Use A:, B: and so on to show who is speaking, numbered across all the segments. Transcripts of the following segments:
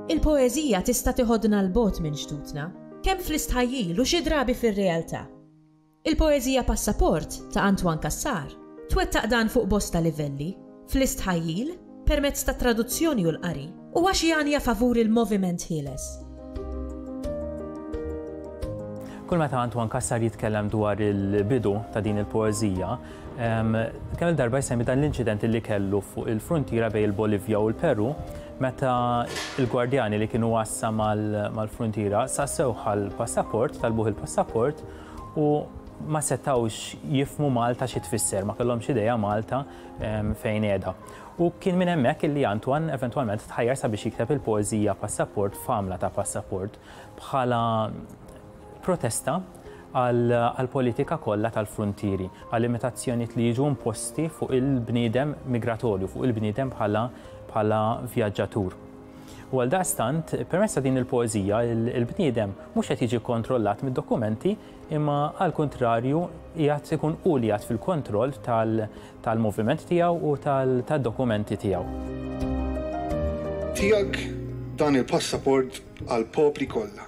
A: Il-poeżija tista' tiħodna l-bogħod minn ġdudna, kemm fl-istħajjil u xi drabi fir-realtà. Il-poeżija Passaport ta' Antoine Cassar twettaq dan fuq bosta livelli, fl-istħajjil, permezz ta' traduzzjoni u l-qari, u għax jgħanja favur il-moviment ħieles.
B: Kull meta Antoine Cassar jitkellem dwar il-bidu ta' din il-poeżija, kemm il-darba jsemmi dan l-inċident li kellu fuq il-frontiera bejn il-Bolivja u l-Peru, meta il-gwardjani li kienu wassa mal-frontiera sassew l-passaport, talbuh il-passaport u ma setawx jifmu Malta xi tfisser, ma kellhomx idea Malta fejn qiegħda. U kien minn hemmhekk illi Antoine eventwalment tħajjar sabiex jikteb il-poeżija Passaport f'għamla ta' Passaport bħala protesta għall-politika kollha tal-frontieri, għal limitazzjonijiet li jiġu imposti fuq il-bniedem migratorju, fuq il-bniedem bħala vjaġġatur. U għaldaqstant, permezz ta' din il-poeżija, il-bniedem mhux qed jiġi kontrollat mid-dokumenti, imma għal kontrarju qiegħed ikun hu li qiegħed fil-kontroll tal-moviment tiegħu u tad-dokumenti tiegħu.
C: Tiegħek dan il-passaport għall popli kollha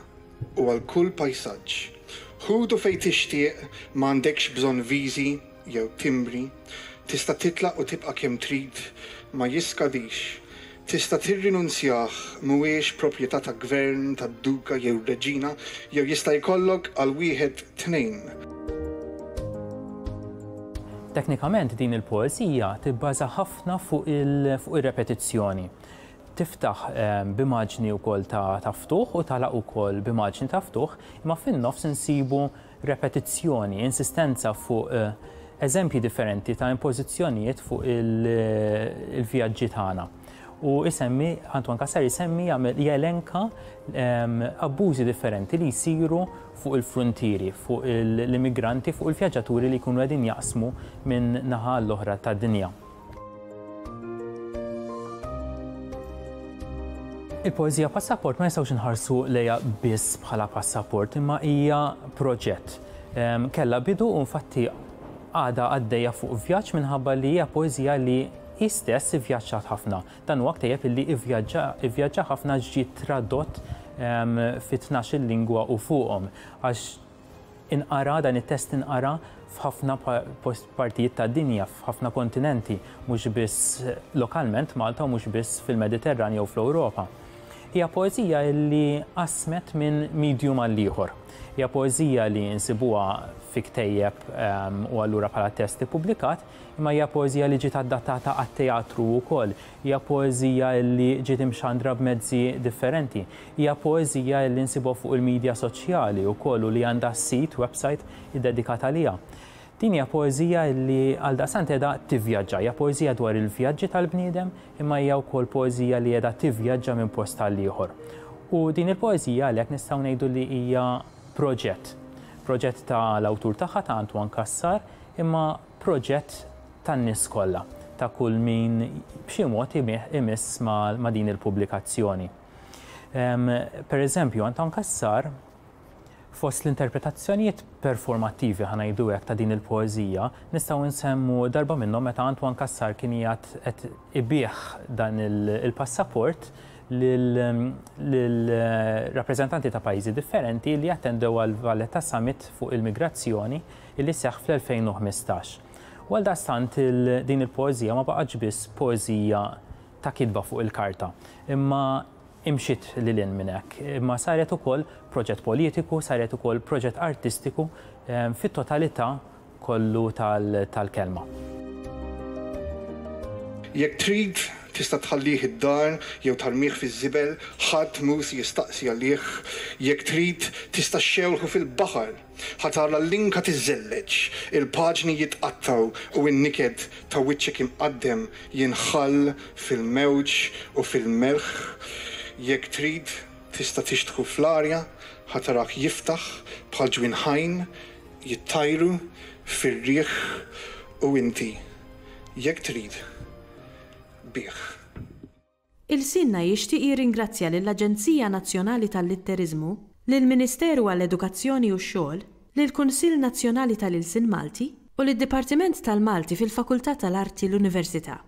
C: u għal kull pajsaġġ. Ħudu fejn tixtieq m'għandekx bżonn viżi jew timbri, tista' titlaq u tibqa' kemm trid, ma jiskadix. Tista' tirrinunzjah mhuwiex proprjetà ta' gvern, ta' duka jew reġina, jew jista' jkollok għal wieħed tnejn.
B: Teknikament din il-poeżija tibbaża ħafna fuq ir-repetizzjoni. Tiftaħ b'immaġni wkoll ta' ftuħ u tagħlaq ukoll b'immaġni ta' ftuħ, imma fin-nofs insibu repetizzjoni, insistenza fuq eżempji differenti ta' impożizzjonijiet fuq il-vjaġġi tagħna. U Antoine Cassar jelenka abbużi differenti li jsiru fuq il-frontieri, fuq l-immigranti, fuq il-vjaġġaturi li jkunu qegħdin jaqsmu minn naħa l-oħra tad-dinja. Il-poeżija Passaport ma nistgħux inħarsu lejha biss bħala passaport, imma hija proġett. Kellha bidu u infatti għadha għaddejja fuq vjaġġ minħabba li hija poeżija li istess ivvjaġġat ħafna. Dan huwa ktejjeb illi ivvjaġġa ħafna ġiet tradott fi 12 lingwa u fuqhom għax inqara dan it-test inqara f'ħafna partijiet tad-dinja, f'ħafna kontinenti, mhux biss lokalment Malta u mhux biss fil-Mediterran jew fl-Ewropa. Hija poeżija li qasmet minn medium għal ieħor. Hija poeżija li nsibuha fi ktejjeb u allura bħala test ippubblikat, imma hija poeżija li ġiet adattata għat-teatru wkoll. Hija poeżija li ġiet imxandra b'mezzi differenti. Hija poeżija li nsibuha fuq il-medja soċjali wkoll u li għandha sit, website iddedikata liha. Din hija poeżija li għaldaqstant qiegħda tivvjaġġa, hija poeżija dwar il-vjaġġi tal-bniedem, imma hija wkoll poeżija li qiegħda tivvjaġġa minn post għal ieħor. U din il-poeżija għalhekk nistgħu ngħidu li hija proġett tal-awtur tagħha ta' Antoine Cassar, imma proġett tan-nies kollha, ta' kull min b'xi mod imiss ma' din il-pubblikazzjoni. Pereżempju, Antoine Cassar fost l-interpretazzjonijiet performattivi ħanajdu hekk ta' din il-poeżija, nistgħu nsemmu darba minnhom meta Antoine Cassar kien qed ibih dan il-passaport lill-rappreżentanti ta' pajjiżi differenti li attendew għal Valletta Summit fuq il-migrazzjoni li seħħ fl-2015. U għaldaqstant din il-poeżija ma baqgħetx biss poeżija ta' kitba fuq il-karta, imma imxiet lil minn hekk, imma saret ukoll proġett politiku, saret ukoll proġett artistiku fit-totalità kollu tal-kelma.
C: Jekk trid tista' tħallih id-dar jew tarmih fiż-żibel, ħadd mhux jistaqsi għalih. Jekk trid tista' xxewħu fil-baħar, ħatara l-linka tiżelleġ, il-paġni jitqattaw u n-niked ta' wiċċek imqaddem jinħall fil-mewġ u fil-melħ. Jekk trid tista' tixtħu fl-arja, ħatarak jiftaħ bħal ġwinħajn jittajru fir-riħ u inti jekk trid bih.
A: Il-Sinna jixtieq jirringrazzja lill-Aġenzija Nazzjonali tal-Litteriżmu, lill-Ministeru għall-Edukazzjoni u x-Xogħol, lill-Kunsill Nazzjonali tal-Ilsien Malti u lid-Dipartiment tal-Malti fil-Fakultà tal-Arti l-Università.